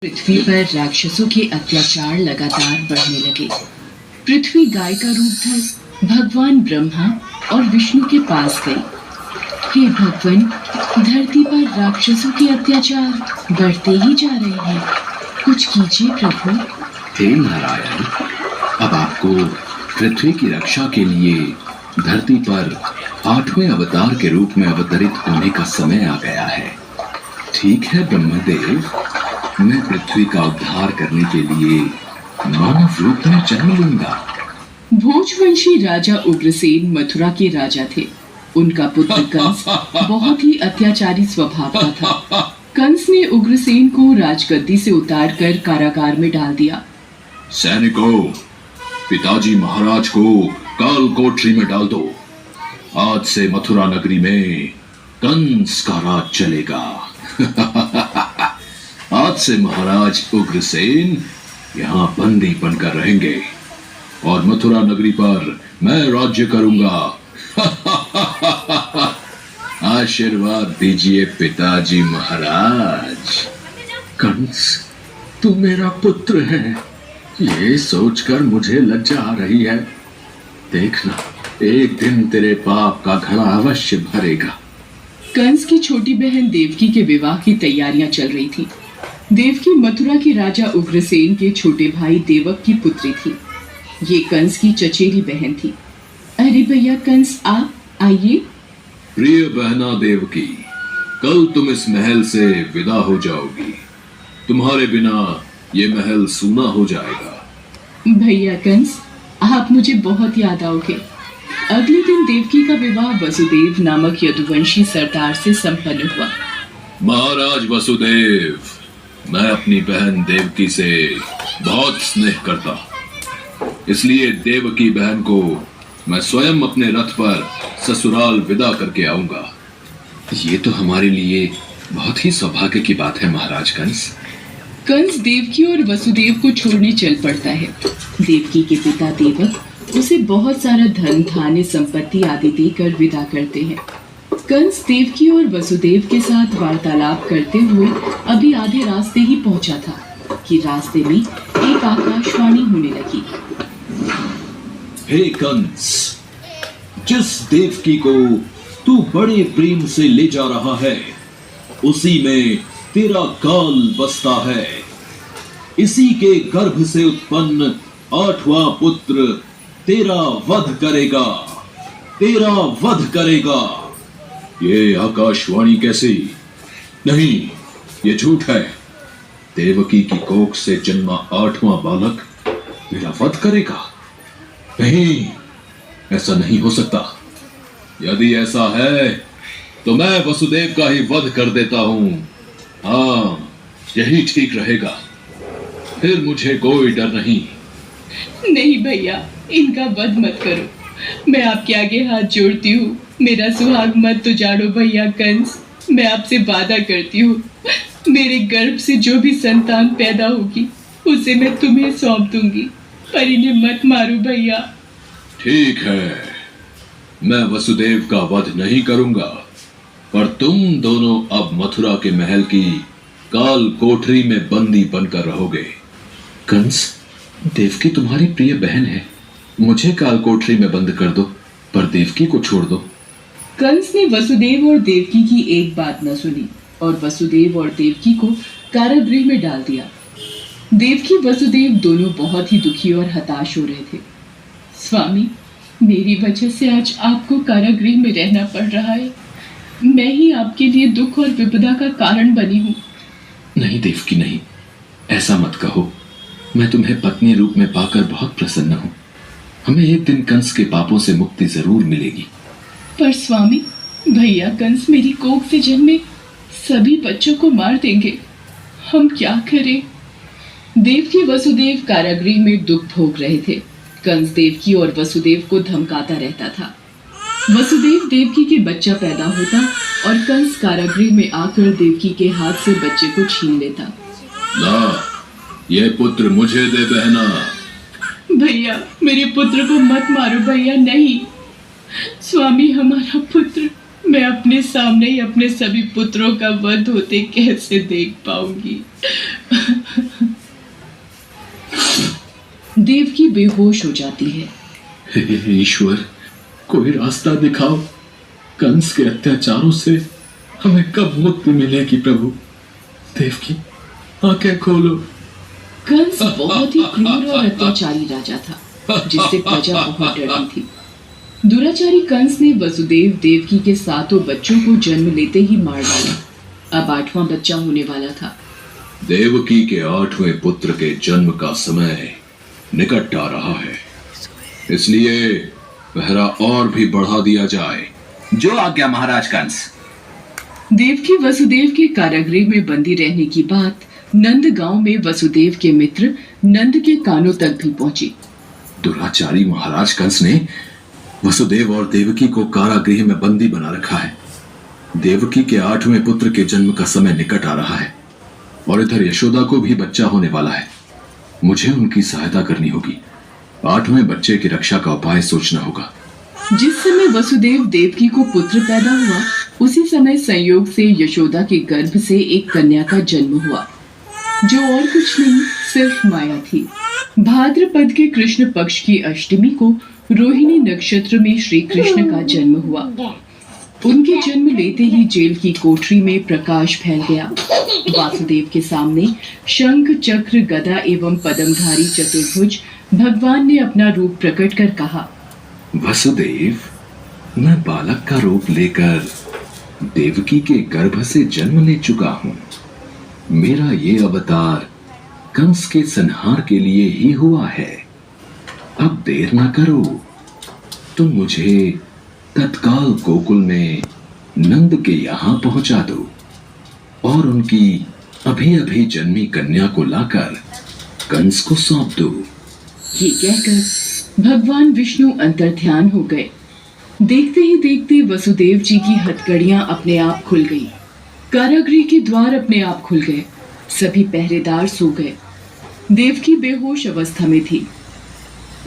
पृथ्वी पर राक्षसों के अत्याचार लगातार बढ़ने लगे। पृथ्वी गाय का रूप धर भगवान ब्रह्मा और विष्णु के पास गई। हे भगवान, धरती पर राक्षसों के अत्याचार बढ़ते ही जा रहे हैं, कुछ कीजिए प्रभु। हे नारायण, अब आपको पृथ्वी की रक्षा के लिए धरती पर 8वें अवतार के रूप में अवतरित होने का समय आ गया है। ठीक है ब्रह्मदेव, मैं पृथ्वी का उद्धार करने के लिए मानव रूप में जन्म लूंगा। भोजवंशी राजा उग्रसेन मथुरा के राजा थे। उनका पुत्र कंस बहुत ही अत्याचारी स्वभाव का था। कंस ने उग्रसेन को राजगद्दी से उतारकर कारागार में डाल दिया। सैनिकों, पिताजी महाराज को काल कोठरी में डाल दो। आज से मथुरा नगरी में कंस का राज चलेगा। आज से महाराज उग्रसेन यहाँ बंदी बनकर रहेंगे और मथुरा नगरी पर मैं राज्य करूंगा। आशीर्वाद दीजिए पिताजी महाराज। कंस, तू मेरा पुत्र है, ये सोचकर मुझे लज्जा आ रही है। देखना, एक दिन तेरे पाप का घड़ा अवश्य भरेगा। कंस की छोटी बहन देवकी के विवाह की तैयारियां चल रही थी। देवकी मथुरा के राजा उग्रसेन के छोटे भाई देवक की पुत्री थी। ये कंस की चचेरी बहन थी। अरे भैया कंस, आप आइए। प्रिय बहना देवकी, कल तुम इस महल से विदा हो जाओगी। तुम्हारे बिना ये महल सूना हो जाएगा। भैया कंस, आप मुझे बहुत याद आओगे। अगले दिन देवकी का विवाह वसुदेव नामक यदुवंशी सरदार से संपन्न हुआ। महाराज वसुदेव, मैं अपनी बहन देवकी से बहुत स्नेह करता, इसलिए देवकी बहन को मैं स्वयं अपने रथ पर ससुराल विदा करके आऊंगा। ये तो हमारे लिए बहुत ही सौभाग्य की बात है महाराज कंस। कंस देवकी और वसुदेव को छोड़ने चल पड़ता है। देवकी के पिता देवक उसे बहुत सारा धन धान्य संपत्ति आदि देकर विदा करते हैं। कंस देवकी और वसुदेव के साथ वार्तालाप करते हुए अभी आधे रास्ते ही पहुंचा था कि रास्ते में एक आकाशवाणी होने लगी। हे कंस, जिस देवकी को तू बड़े प्रेम से ले जा रहा है, उसी में तेरा काल बसता है। इसी के गर्भ से उत्पन्न 8वां पुत्र तेरा वध करेगा, तेरा वध करेगा। ये आकाशवाणी कैसी? नहीं, ये झूठ है। देवकी की कोख से जन्मा 8वां बालक मेरा वध करेगा? नहीं, ऐसा नहीं हो सकता। यदि ऐसा है तो मैं वसुदेव का ही वध कर देता हूं। हाँ, यही ठीक रहेगा, फिर मुझे कोई डर नहीं। नहीं भैया, इनका वध मत करो। मैं आपके आगे हाथ जोड़ती हूँ, मेरा सुहाग मत उजाड़ो भैया कंस। मैं आपसे वादा करती हूँ, मेरे गर्भ से जो भी संतान पैदा होगी उसे मैं तुम्हें सौंप दूंगी, पर इन्हें मत मारो भैया। ठीक है, मैं वसुदेव का वध नहीं करूंगा, पर तुम दोनों अब मथुरा के महल की काल कोठरी में बंदी बनकर रहोगे। कंस, देवकी तुम्हारी प्रिय बहन है, मुझे काल कोठरी में बंद कर दो, पर देवकी को छोड़ दो। कंस ने वसुदेव और देवकी की एक बात न सुनी और वसुदेव और देवकी को कारागृह में डाल दिया। देवकी वसुदेव दोनों बहुत ही दुखी और हताश हो रहे थे। स्वामी, मेरी वजह से आज आपको कारागृह में रहना पड़ रहा है। मैं ही आपके लिए दुख और विपदा का कारण बनी हूँ। नहीं देवकी, नहीं, ऐसा मत कहो। मैं तुम्हें पत्नी रूप में पाकर बहुत प्रसन्न हूँ। हमें एक दिन कंस के पापों से मुक्ति जरूर मिलेगी। पर स्वामी, भैया कंस मेरी कोख से जन्मे सभी बच्चों को मार देंगे, हम क्या करें? देवकी वसुदेव कारागृह में दुख भोग रहे थे। कंस देवकी और वसुदेव को धमकाता रहता था। वसुदेव देवकी के बच्चा पैदा होता और कंस कारागृह में आकर देवकी के हाथ से बच्चे को छीन लेता। ला, ये पुत्र मुझे दे बहना। भैया, मेरे पुत्र को मत मारो भैया। नहीं स्वामी, हमारा पुत्र, मैं अपने सामने ही अपने सभी पुत्रों का वध होते कैसे देख पाऊंगी? देवकी बेहोश हो जाती है। हे ईश्वर, कोई रास्ता दिखाओ। कंस के अत्याचारों से हमें कब मुक्ति मिलेगी प्रभु। देवकी, आंखें खोलो। कंस बहुत ही क्रूर और अत्याचारी राजा था, जिससे प्रजा बहुत डरती थी। दुराचारी कंस ने वसुदेव देवकी के 7 बच्चों को जन्म लेते ही मार डाला। अब 8वां बच्चा होने वाला था। देवकी के 8वें पुत्र के जन्म का समय निकट आ रहा है, इसलिए पहरा और भी बढ़ा दिया जाए। जो आज्ञा महाराज कंस। देवकी वसुदेव के कारागृह में बंदी रहने की बात नंद गांव में वसुदेव के मित्र नंद के कानों तक भी पहुंची। दुराचारी महाराज कंस ने वसुदेव और देवकी को कारागृह में बंदी बना रखा है। देवकी के 8वें पुत्र के जन्म का समय निकट आ रहा है और इधर यशोदा को भी बच्चा होने वाला है। मुझे उनकी सहायता करनी होगी। 8वें बच्चे की रक्षा का उपाय सोचना होगा। जिस समय वसुदेव देवकी को पुत्र पैदा हुआ, उसी समय संयोग से यशोदा के गर्भ से एक कन्या का जन्म हुआ, जो और कुछ नहीं सिर्फ माया थी। भाद्रपद के कृष्ण पक्ष की अष्टमी को रोहिणी नक्षत्र में श्री कृष्ण का जन्म हुआ। उनके जन्म लेते ही जेल की कोठरी में प्रकाश फैल गया। वासुदेव के सामने शंख चक्र गदा एवं पद्मधारी चतुर्भुज भगवान ने अपना रूप प्रकट कर कहा, वसुदेव, मैं बालक का रूप लेकर देवकी के गर्भ से जन्म ले चुका हूं। मेरा ये अवतार कंस के संहार के लिए ही हुआ है। अब देर न करो, तुम मुझे तत्काल गोकुल में नंद के यहां पहुंचा दो और उनकी अभी अभी जन्मी कन्या को लाकर कंस को सौंप दो। ये कहकर भगवान विष्णु अंतर्ध्यान हो गए। देखते ही देखते वसुदेव जी की हथकड़ियां अपने आप खुल गई। कारागृह के द्वार अपने आप खुल गए। सभी पहरेदार सो गए। देवकी बेहोश अवस्था में थी।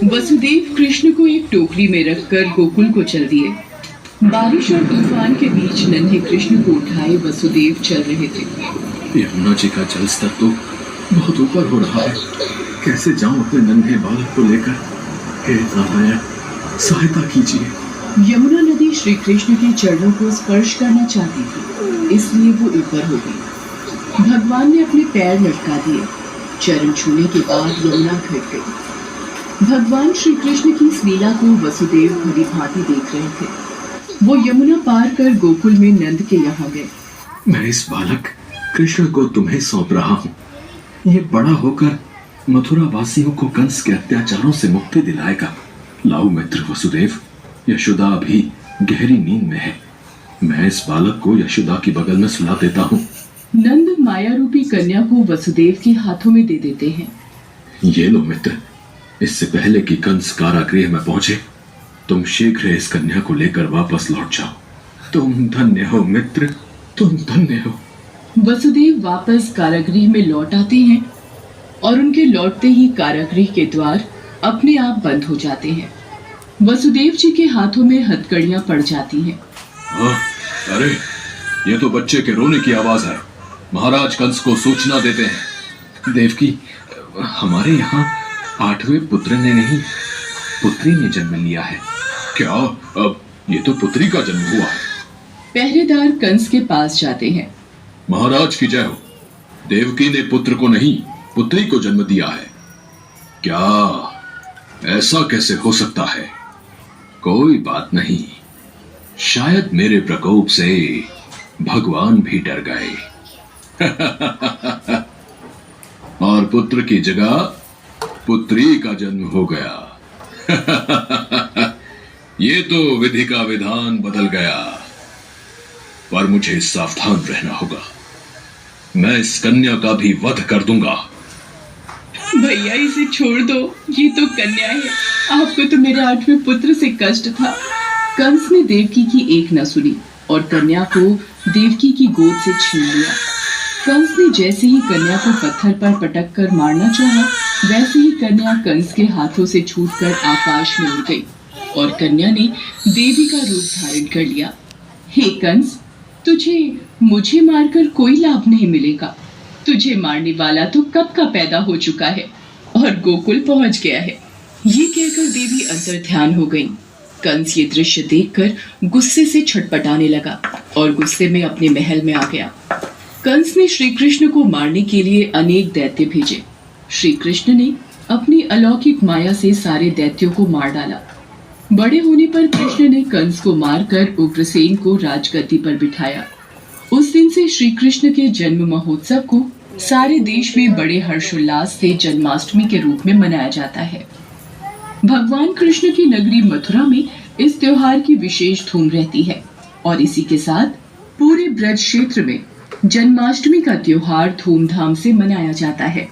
वसुदेव कृष्ण को एक टोकरी में रखकर गोकुल को चल दिए। बारिश और तूफान के बीच नन्हे कृष्ण को उठाए वसुदेव चल रहे थे। यमुना जी का जल स्तर तो बहुत ऊपर हो रहा है। कैसे जाऊं अपने नन्हे बालक को लेकर? हे नारायण, सहायता कीजिए। यमुना नदी श्री कृष्ण के चरणों को स्पर्श करना चाहती थी, इसलिए वो ऊपर हो गई। भगवान ने अपने पैर लटका दिए। चरण छूने के बाद यमुना घट गई। भगवान श्री कृष्ण की इस लीला को वसुदेव भली भांति देख रहे थे। वो यमुना पार कर गोकुल में नंद के यहाँ गए। मैं इस बालक कृष्ण को तुम्हें सौंप रहा हूँ। ये बड़ा होकर मथुरा वासियों को कंस के अत्याचारों से मुक्ति दिलाएगा। लाओ मित्र वसुदेव, यशोदा अभी गहरी नींद में है। मैं इस बालक को यशोदा की बगल में सुला देता हूँ। नंद माया रूपी कन्या को वसुदेव के हाथों में दे देते हैं। ये लो मित्र, इससे पहले कि कंस कारागृह में पहुंचे, तुम शीघ्र इस कन्या को लेकर वापस लौट जाओ। तुम धन्य हो मित्र, तुम धन्य हो। वसुदेव वापस कारागृह में लौट आते हैं और उनके लौटते ही कारागृह के द्वार अपने आप बंद हो जाते हैं। वसुदेव जी के हाथों में हथकड़ियां पड़ जाती हैं। अरे, ये तो बच्चे के रोने की आवाज है। महाराज कंस को सूचना देते हैं। देवकी, हमारे यहाँ 8वें पुत्र ने नहीं, पुत्री ने जन्म लिया है। क्या? अब ये तो पुत्री का जन्म हुआ है। पहरेदार कंस के पास जाते हैं। महाराज की जय हो। देवकी ने पुत्र को नहीं, पुत्री को जन्म दिया है। क्या ऐसा कैसे हो सकता है? कोई बात नहीं, शायद मेरे प्रकोप से भगवान भी डर गए और पुत्र की जगह पुत्री का जन्म हो गया। ये तो विधि का विधान बदल गया, पर मुझे सावधान रहना होगा। मैं इस कन्या का भी वध कर दूंगा। भैया, इसे छोड़ दो, ये तो कन्या है। आपको तो मेरे 8वें पुत्र से कष्ट था। कंस ने देवकी की एक न सुनी और कन्या को देवकी की गोद से छीन लिया। कंस ने जैसे ही कन्या को पत्थर पर पटक कर मारना चाहा, वैसे ही कन्या कंस के हाथों से छूटकर आकाश में उड़ गई और कन्या ने देवी का रूप धारण कर लिया। हे कंस, तुझे मुझे मारकर कोई लाभ नहीं मिलेगा। तुझे मारने वाला तो कब का पैदा हो चुका है और गोकुल पहुंच गया है। ये कहकर देवी अंतर्ध्यान हो गई। कंस ये दृश्य देखकर गुस्से से छटपटाने लगा और गुस्से में अपने महल में आ गया। कंस ने श्री कृष्ण को मारने के लिए अनेक दैत्य भेजे। श्री कृष्ण ने अपनी अलौकिक माया से सारे दैत्यों को मार डाला। बड़े होने पर कृष्ण ने कंस को मारकर उग्रसेन को राजगद्दी पर बिठाया। उस दिन से श्री कृष्ण के जन्म महोत्सव को सारे देश में बड़े हर्षोल्लास से जन्माष्टमी के रूप में मनाया जाता है। भगवान कृष्ण की नगरी मथुरा में इस त्योहार की विशेष धूम रहती है और इसी के साथ पूरे ब्रज क्षेत्र में जन्माष्टमी का त्योहार धूमधाम से मनाया जाता है।